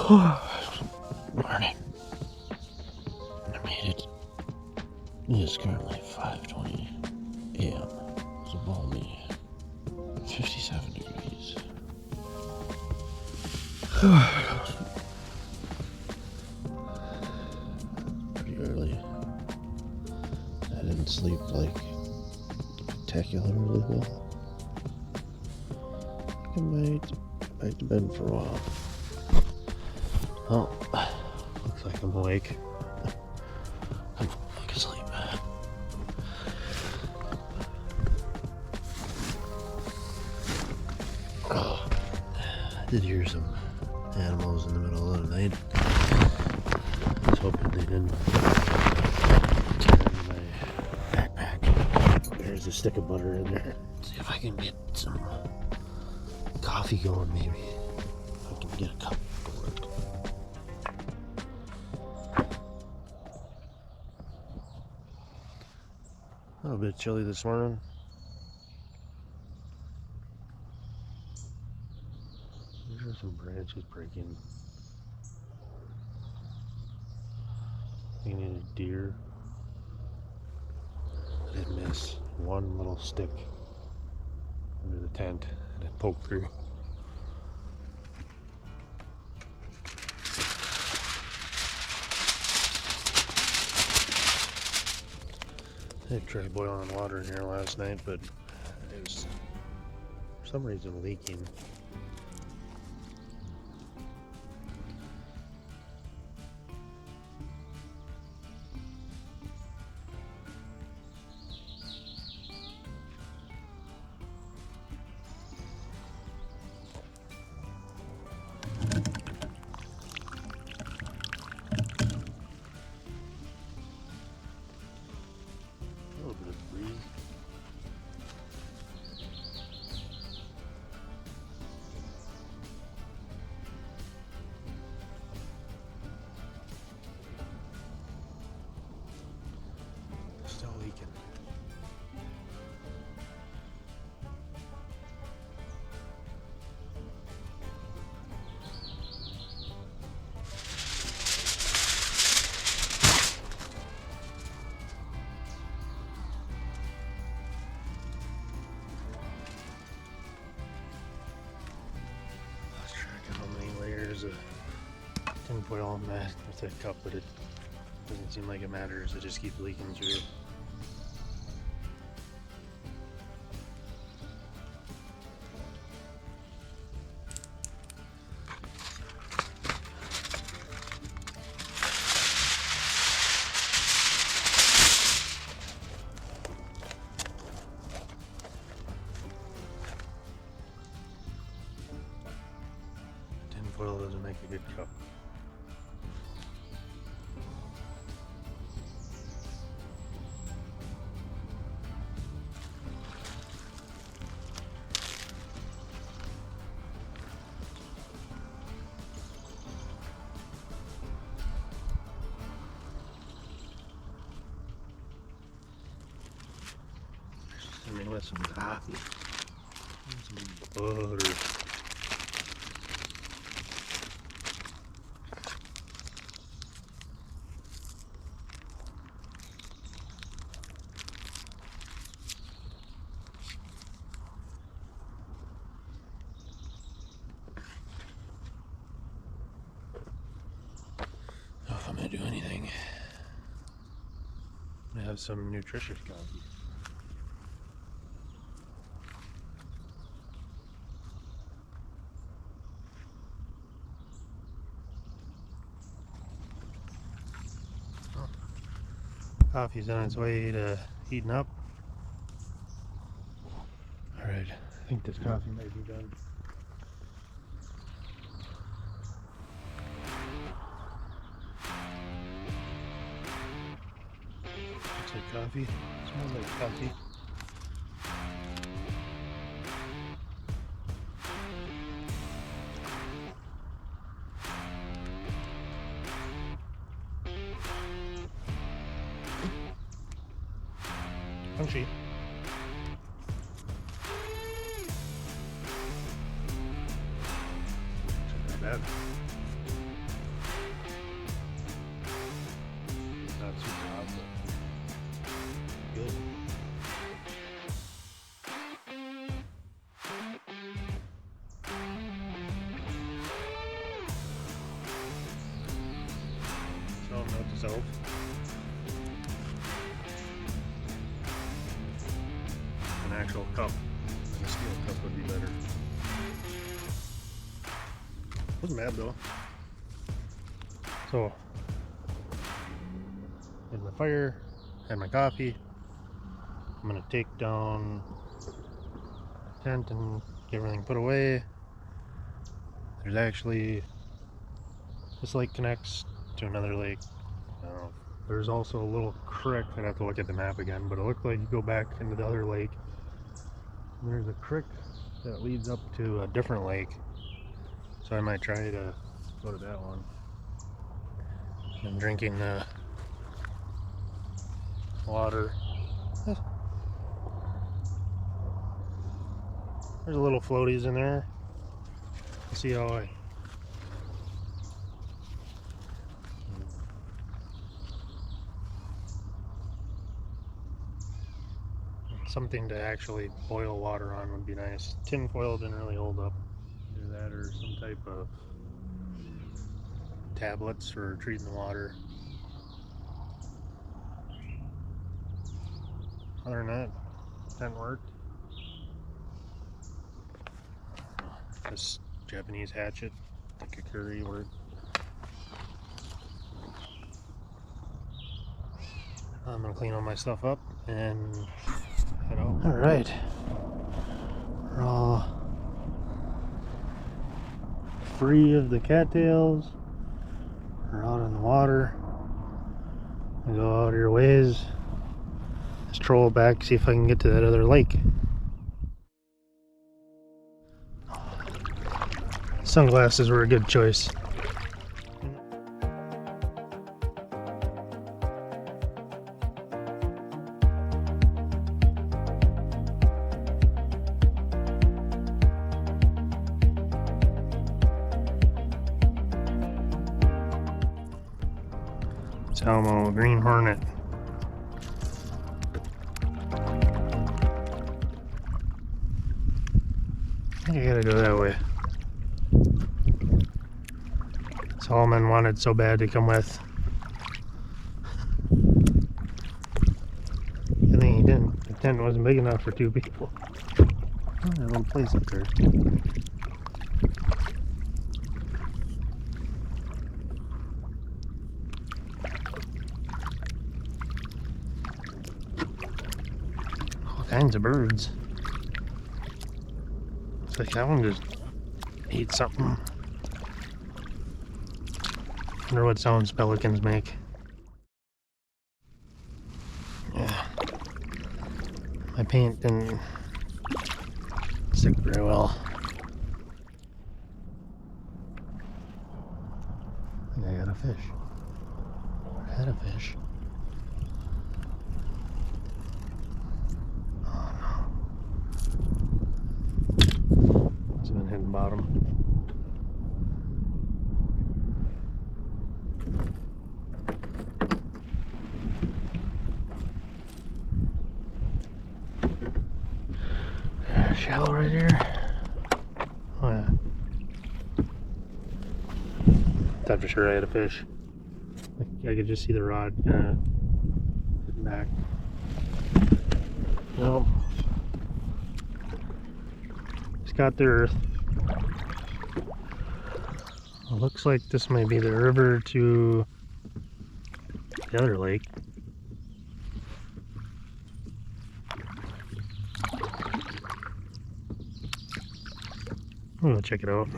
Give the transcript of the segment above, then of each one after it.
Morning. I made it. It is currently 5:20 a.m. It's a balmy 57 degrees. Pretty early. I didn't sleep like spectacularly well. I might go back to bed for a while. Oh, looks like I'm awake. I'm falling asleep. Oh, I did hear some animals in the middle of the night. I was hoping they didn't tear into my backpack. There's a stick of butter in there. See if I can get some coffee going, maybe. If I can get a cup. A little bit chilly this morning. There are some branches breaking. I think I need a deer. I did miss one little stick under the tent and it poked through. I tried boiling water in here last night, but it was for some reason leaking. Still leaking. Lost track of how many layers of tinfoil in that with that cup, but it doesn't seem like it matters. It just keeps leaking through. Tinfoil doesn't make a good cup. I mean, with some coffee and some butter. If I'm gonna do anything, I'm gonna have some nutritious coffee. Coffee's on its way to heating up. Alright, I think this coffee might be done. Looks like coffee. Smells like coffee. Punchy. Not bad. itself. An actual cup, and a steel cup would be better. Wasn't bad though. So, had my fire, had my coffee. I'm gonna take down the tent and get everything put away. There's actually, this lake connects to another lake. There's also a little creek. I'd have to look at the map again, but it looked like you go back into the other lake. And there's a creek that leads up to a different lake. So I might try to go to that one. I'm drinking water. There's a little floaties in there. Let's see how something to actually boil water on would be nice. Tin foil didn't really hold up. Either that or some type of tablets for treating the water. Other than that, tent worked. This Japanese hatchet, like a curry worked. I'm gonna clean all my stuff up and head out. All right, we're all free of the cattails. We're out in the water. Go out your ways. Let's troll back, see if I can get to that other lake. Sunglasses were a good choice. Salmo Green Hornet. I think I gotta go that way. Solomon wanted so bad to come with. I think he didn't. The tent wasn't big enough for two people. Oh, that little place up there. All kinds of birds. It's like that one just ate something. I wonder what sounds pelicans make. Yeah. My paint didn't stick very well. I think I got a fish. I had a fish. Oh no. It's been hitting bottom. Shallow right here. Oh yeah. Thought for sure I had a fish. I could just see the rod hitting back. Nope. It's got the earth. It looks like this might be the river to the other lake. I'm gonna check it out.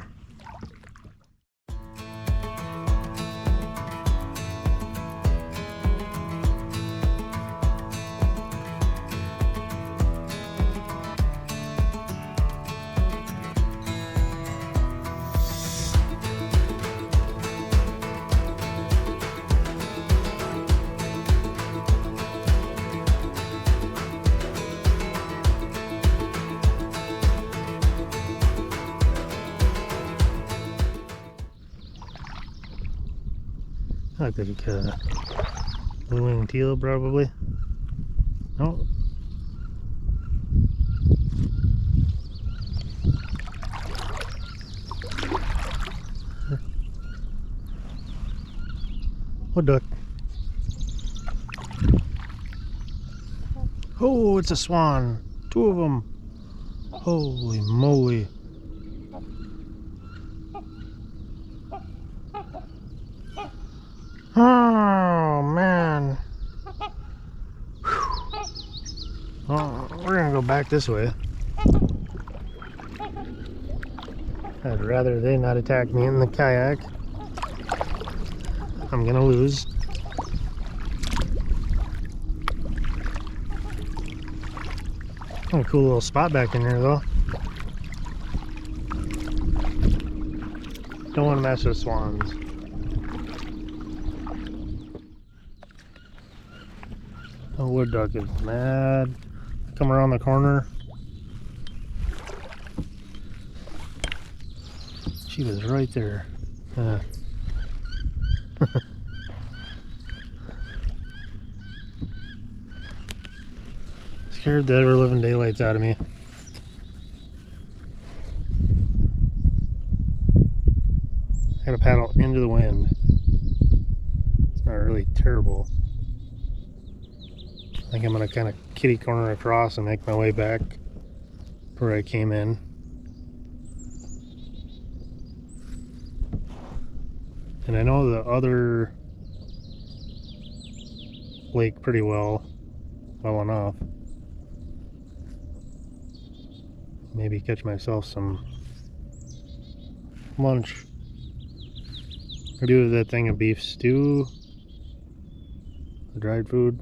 I like that blue-winged teal, probably. No. What duck? Oh, it's a swan. 2 of them. Holy moly. Oh, man. Oh, we're gonna go back this way. I'd rather they not attack me in the kayak. I'm gonna lose. Oh, cool little spot back in there though. Don't want to mess with swans. The wood duck is mad. Come around the corner. She was right there. Scared the ever living daylights out of me. I gotta paddle into the wind. It's not really terrible. I think I'm gonna kind of kitty corner across and make my way back where I came in. And I know the other lake pretty well enough. Maybe catch myself some lunch. I do that thing of beef stew, the dried food.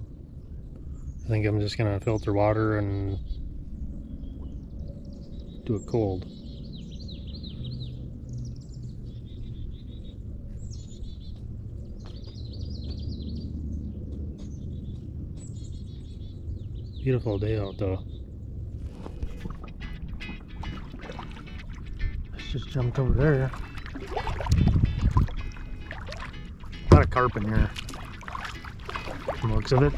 I think I'm just gonna filter water and do it cold. Beautiful day out though. Let's just jumped over there. A lot of carp in here from the looks of it.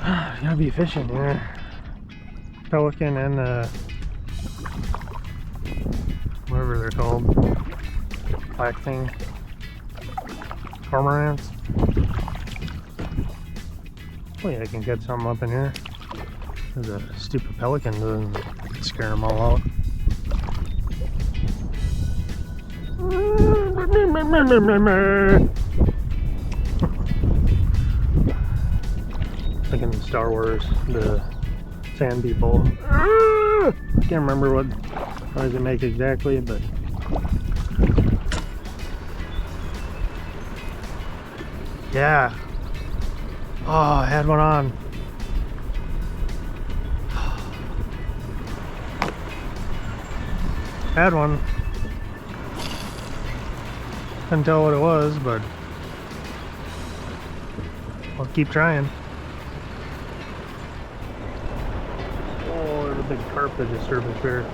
There's gotta be fishing here. Pelican and whatever they're called. Blackfin. Cormorants. Oh yeah, I can get something up in here. There's a stupid pelican doesn't scare them all out. Like in Star Wars, the sand people. I can't remember what noise they make exactly, but yeah. Oh, I had one on. Had one. Couldn't tell what it was, but I'll keep trying. Oh, there's a big carp that just surfaced here.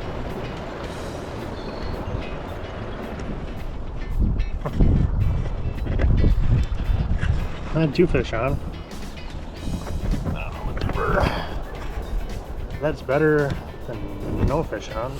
I had 2 fish on. Whatever. That's better than no fish on.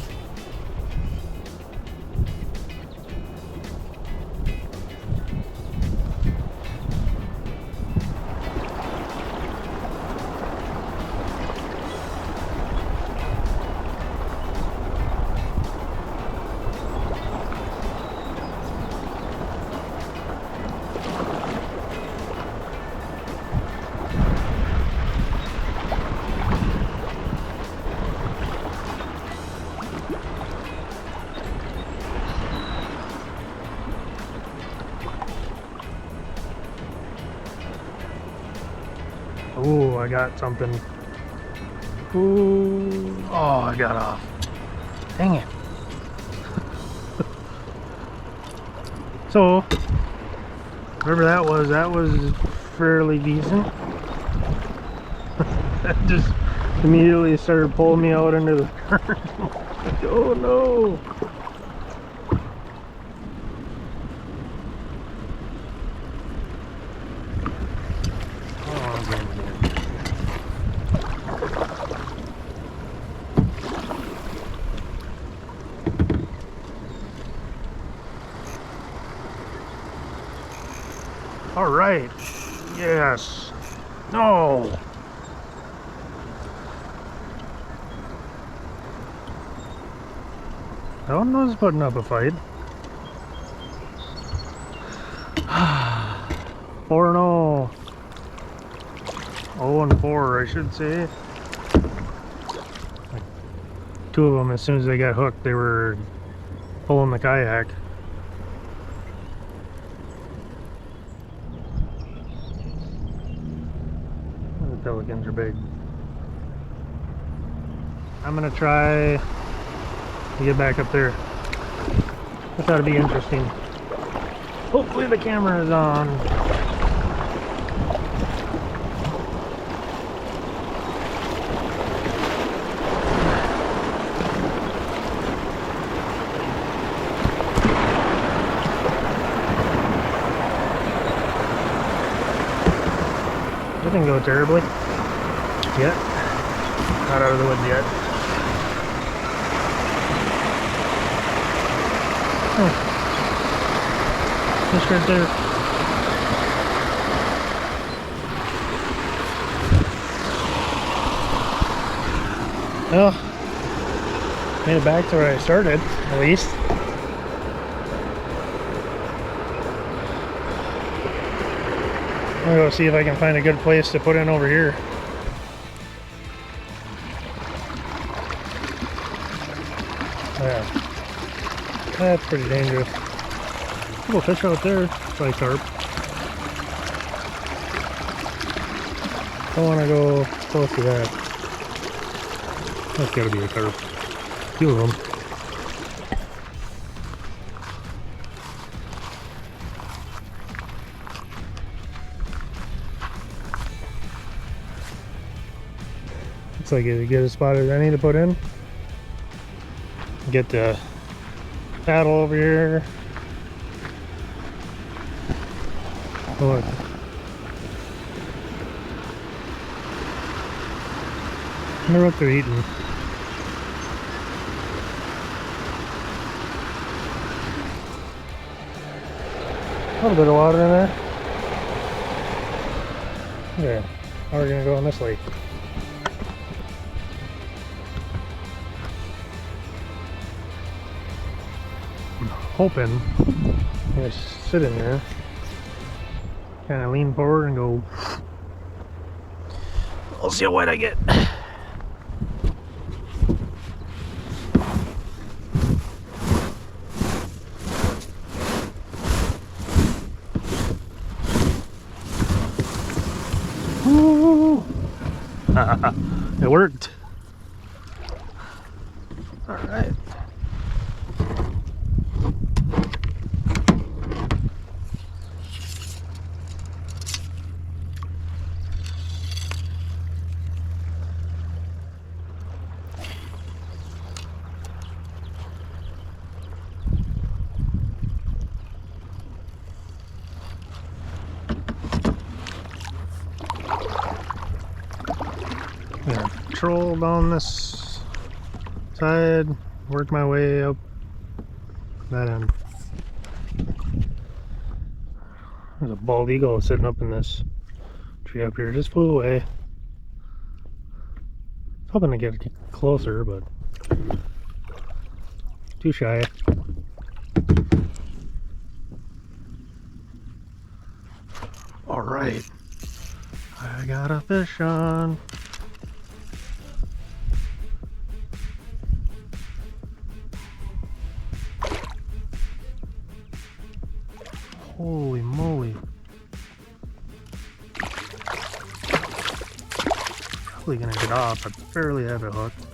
Ooh, I got something. Ooh, oh, I got off. Dang it. So, whatever that was fairly decent. That just immediately started pulling me out into the current. Oh no. All right. Yes. No. That one was putting up a fight. 4-0. 0-4, I should say. Like, two of them, as soon as they got hooked, they were pulling the kayak. The pelicans are big. I'm gonna try to get back up there. I thought it'd be interesting. Hopefully the camera is on. Didn't go terribly yet. Not out of the woods yet. Oh. Fish right there. Well, made it back to where I started, at least. I'm gonna go see if I can find a good place to put in over here. Yeah, that's pretty dangerous. Couple fish out there, probably carp. Don't want to go close to that. That's gotta be a carp. Two of them. Looks like as good a spot as any to put in. Get the paddle over here. Look. I wonder what they're eating. A little bit of water in there. Okay, now we're gonna go on this lake. I'm hoping I'm gonna sit in there, kind of lean forward and go. We'll see how wet I get. It worked. All right. I'm gonna troll down this side, work my way up that end. There's a bald eagle sitting up in this tree up here. Just flew away. Hoping to get closer, but too shy. All right, I got a fish on. Holy moly. Probably gonna get off. I barely have it hooked.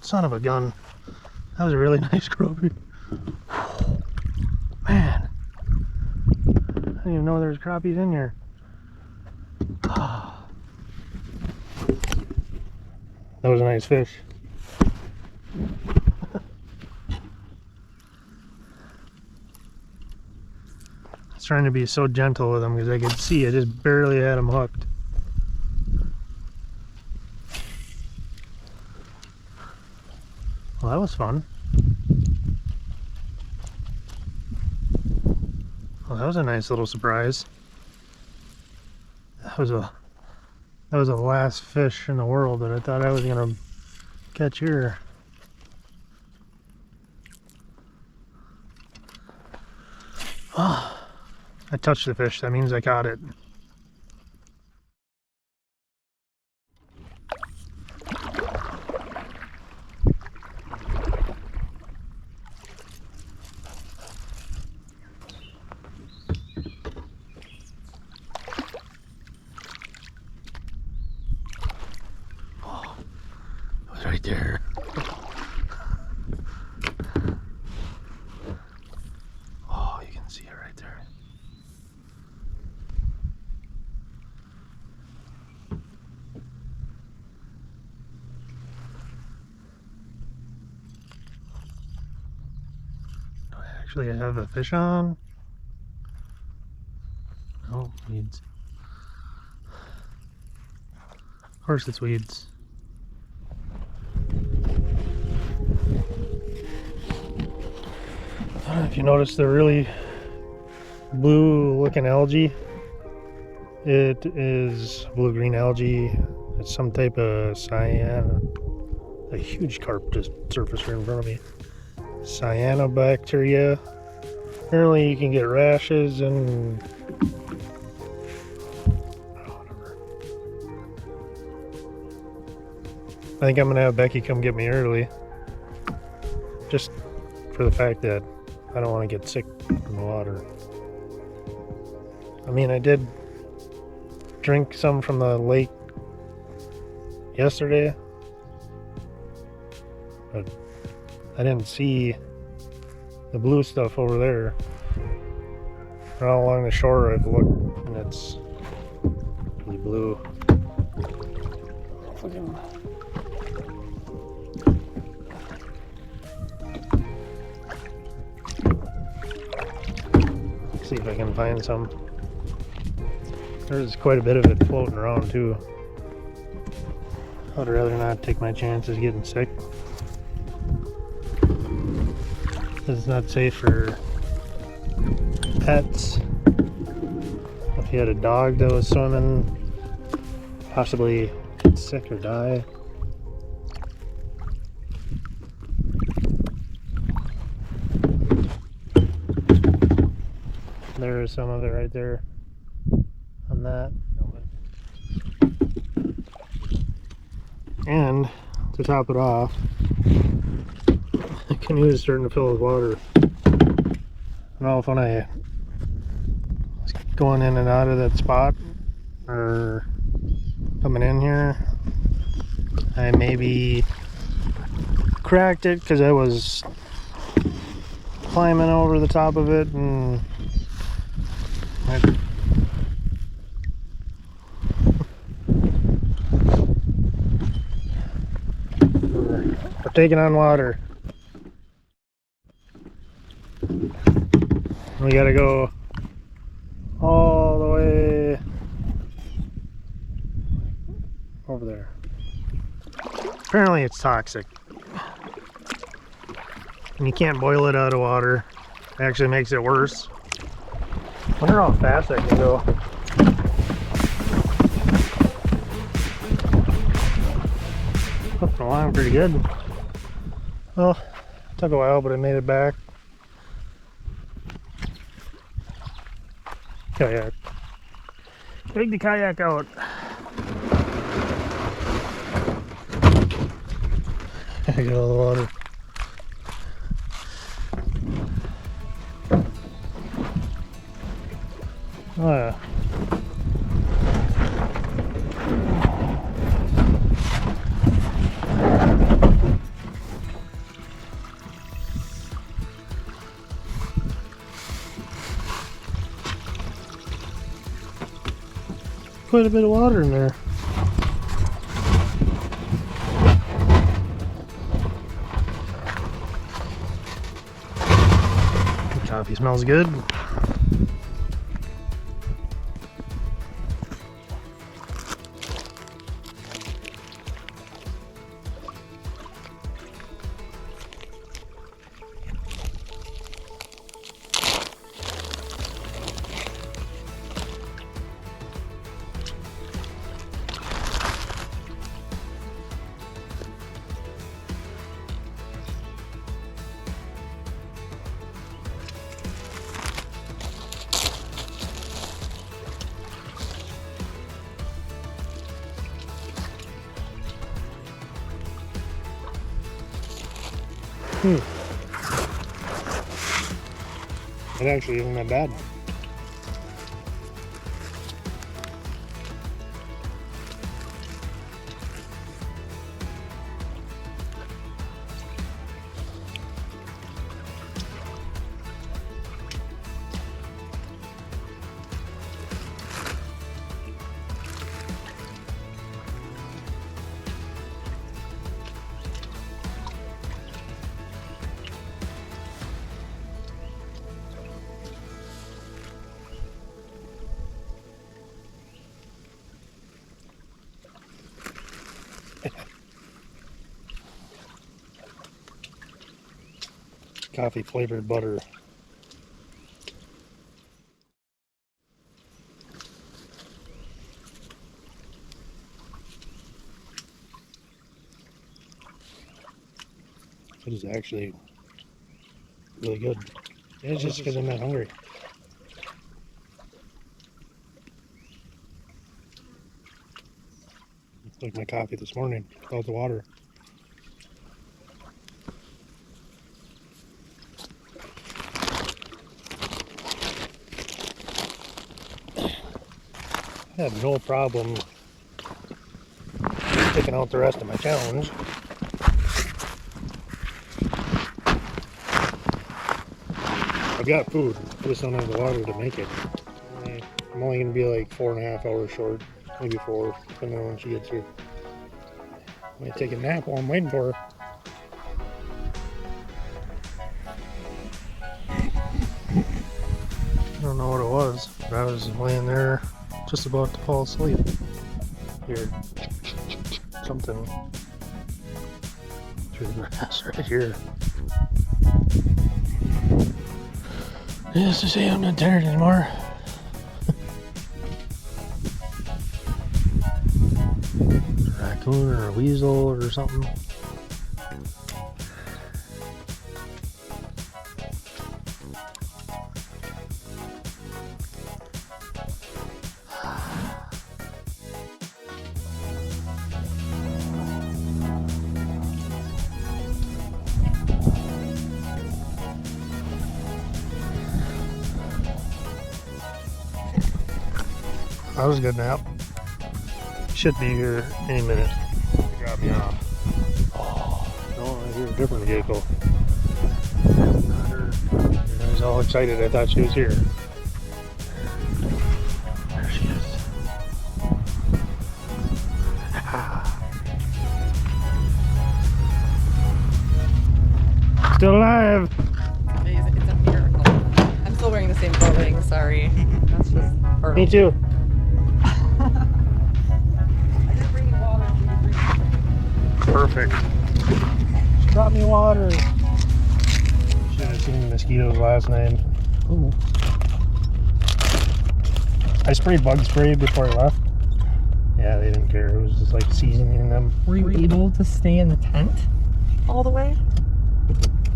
Son of a gun. That was a really nice crappie. Man. I didn't even know there was crappies in here. That was a nice fish. I was trying to be so gentle with him because I could see I just barely had him hooked. Well, that was fun. Well, that was a nice little surprise. That was the last fish in the world that I thought I was gonna catch here. Oh, I touched the fish, that means I caught it. Oh, it was right there. Oh, you can see it right there. Do I actually have a fish on? Oh, weeds. Of course it's weeds. I don't know if you noticed the really blue looking algae. It is blue-green algae. It's some type of cyan. A huge carp just surfaced right in front of me. Cyanobacteria. Apparently you can get rashes and whatever. I think I'm gonna have Becky come get me early. Just for the fact that I don't want to get sick in the water. I mean, I did drink some from the lake yesterday, but I didn't see the blue stuff over there. And all along the shore I've looked and it's really blue. Fucking see if I can find some. There's quite a bit of it floating around too. I'd rather not take my chances getting sick. It's not safe for pets. If you had a dog that was swimming, possibly get sick or die. There is some of it right there on that. And to top it off, the canoe is starting to fill with water. I don't know if when I was going in and out of that spot or coming in here, I maybe cracked it because I was climbing over the top of it and we're taking on water. We gotta go all the way over there. Apparently it's toxic. And you can't boil it out of water. It actually makes it worse. I wonder how fast I can go. Hooked along pretty good. Well, it took a while, but I made it back. Kayak. Take the kayak out. I get all the water. Oh yeah. Quite a bit of water in there. The coffee smells good. It actually isn't that bad. Coffee flavored butter. It is actually really good. It's just because I'm not hungry. It's like my coffee this morning without the water. I have no problem sticking out the rest of my challenge. I've got food, I just don't have the water to make it. I'm only going to be like 4.5 hours short, maybe 4, depending on when she gets here. I might take a nap while I'm waiting for her. I don't know what it was, but I was laying there just about to fall asleep. Here, something through the grass right here. Needless to say, I'm not tired anymore. A raccoon or a weasel or something. That was a good nap. Should be here any minute. It got me off. Oh, no, I hear a different vehicle. Not her. I was all excited. I thought she was here. There she is. Still alive. Amazing. It's a miracle. I'm still wearing the same clothing. Sorry. That's just horrible. Me too. I didn't bring you water for you to drink. Perfect. She brought me water. Should have seen the mosquitoes last night. Ooh. I sprayed bug spray before I left. Yeah, they didn't care. It was just like seasoning them. Were you able to stay in the tent all the way?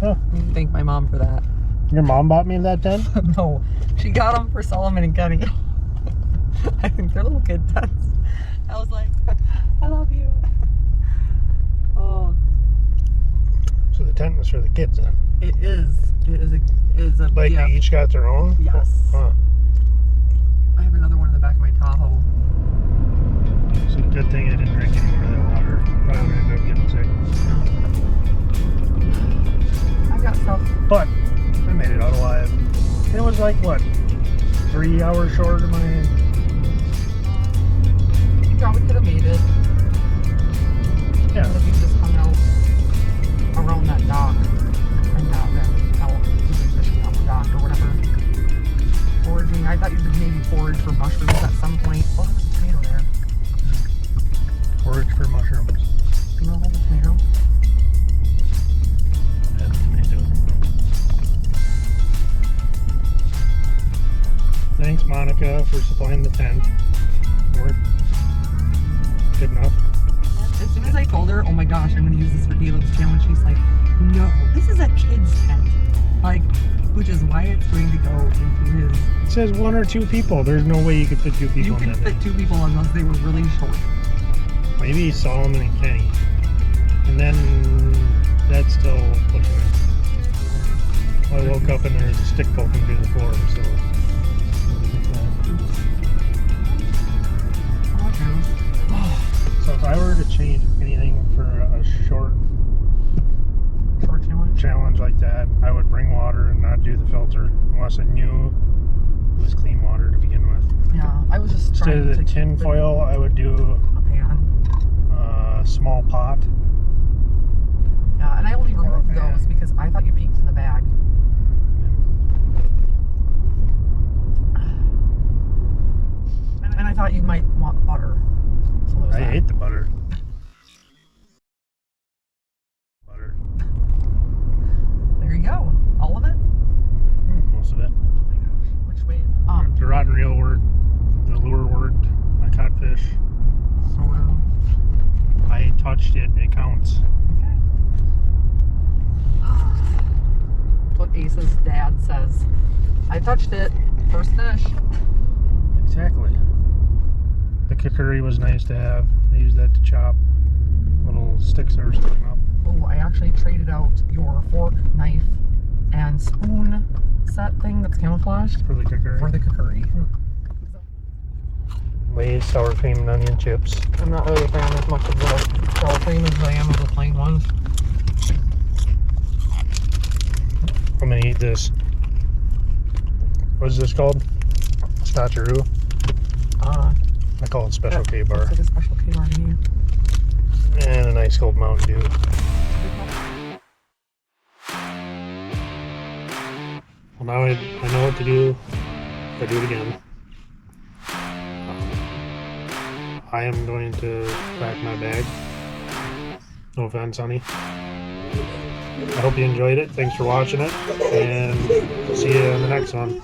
Huh. I need to thank my mom for that. Your mom bought me that tent? No, she got them for Solomon and Kenny. I think they're little kid tents. I was like, I love you. Oh, So the tent was for the kids then? it is. It is a Like yeah. they each got their own? Yes. Huh. I have another one in the back of my Tahoe. It's a good thing I didn't drink any more of that water. Probably would end up getting sick. I got stuff. But I made it out alive. It was like, what, 3 hours short of my... You probably could have made it. Yeah. If you just hung out around that dock and not been out even fishing on the dock or whatever. Foraging. I thought you could maybe forage for mushrooms at some point. Oh, there's a tomato there. Forage for mushrooms. Do you want to hold the tomato? Yeah, tomato. Thanks, Monica, for supplying the tent. Worked. Good enough. As soon as I told her, oh my gosh, I'm going to use this for Caleb's challenge, she's like, no, this is a kid's tent. Like, which is why it's going to go into his... It says 1 or 2 people. There's no way you could fit 2 people You in can that fit thing. 2 people unless they were really short. Maybe Solomon and Kenny. And then that's still pushing it. I woke up and there was a stick poking through the floor, so. So if I were to change anything for a short challenge like that, I would bring water and not do the filter unless I knew it was clean water to begin with. Yeah, I was just Instead trying of the to tin keep foil, I would do a pan. a small pot. Yeah, and I only removed pan. those because I thought you peeked in the bag. And I thought you might want butter. So there's I that. hate the butter. Butter. There you go. All of it? Most of it. Oh my gosh. Which way? The rotten reel worked. The lure worked. I caught fish. Sort of. I touched it. It counts. Okay. That's what Ace's dad says. I touched it. First fish. Exactly. The kikuri was nice to have. I used that to chop little sticks that were sticking up. Oh, I actually traded out your fork, knife, and spoon set thing that's camouflaged For the kikuri. for the kukuri. Lay's sour cream and onion chips. I'm not really a fan as much of the sour cream as I am of the plain ones. I'm gonna eat this. What is this called? Scotcheroo. I call it Special K bar. Looks like a special K bar to me. And a nice cold Mountain Dew. Well, now I know what to do if I do it again. I am going to pack my bag. No offense, honey. I hope you enjoyed it. Thanks for watching it. And see you in the next one.